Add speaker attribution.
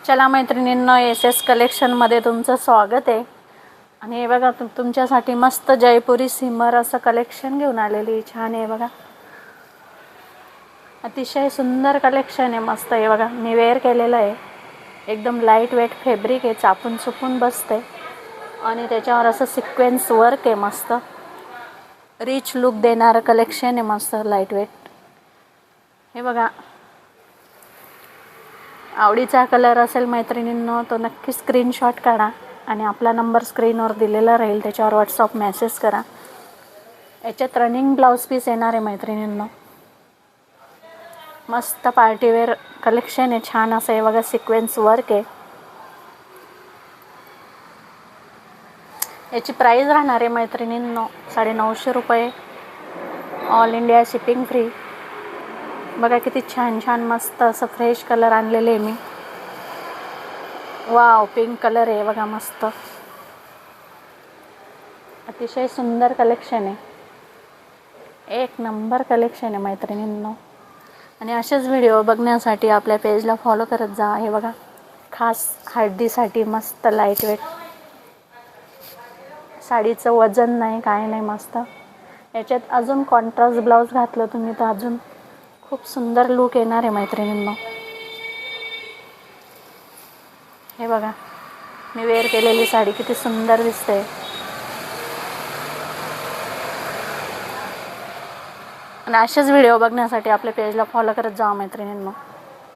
Speaker 1: चला मैत्रिणींनो, SS कलेक्शनमध्ये तुमचं स्वागत आहे. आणि हे बघा तुमच्यासाठी मस्त जयपुरी सिमर असं कलेक्शन घेऊन आलेली. छान आहे बघा, अतिशय सुंदर कलेक्शन आहे. मस्त आहे बघा, मी वेअर केलेलं आहे. एकदम लाईट वेट फॅब्रिक आहे, चापून चुपून बसते आणि त्याच्यावर असं सिक्वेन्स वर्क आहे. मस्त रिच लुक देणारं कलेक्शन आहे, मस्त लाईट वेट. हे बघा, आवडीचा कलर असेल मैत्रिणींनो तो नक्की स्क्रीनशॉट काढा आणि आपला नंबर स्क्रीनवर दिलेला राहील, त्याच्यावर व्हॉट्सअप मेसेज करा. याच्यात रनिंग ब्लाऊज पीस येणार आहे मैत्रिणींनो. मस्त पार्टीवेअर कलेक्शन आहे, छान असं आहे बघा, सिक्वेन्स वर्क आहे. याची प्राईस राहणार आहे मैत्रिणींनो 950 रुपये, ऑल इंडिया शिपिंग फ्री. बघा किती छान छान मस्त असं फ्रेश कलर आणलेले आहे मी. वाव, पिंक कलर आहे बघा, मस्त अतिशय सुंदर कलेक्शन आहे, एक नंबर कलेक्शन आहे मैत्रिणींनो. आणि असेच व्हिडिओ बघण्यासाठी आपल्या पेजला फॉलो करत जा. हे बघा, खास हळदीसाठी मस्त लाईट वेट, साडीचं वजन नाही काय नाही, मस्त. याच्यात अजून कॉन्ट्रास्ट ब्लाऊज घातलं तुम्ही तर अजून खूप सुंदर लुक येणार आहे मैत्रिणींनो. हे बघा, मी वेअर केलेली साडी किती सुंदर दिसते. आणि असेच व्हिडिओ बघण्यासाठी आपल्या पेजला फॉलो करत जा मैत्रिणींनो.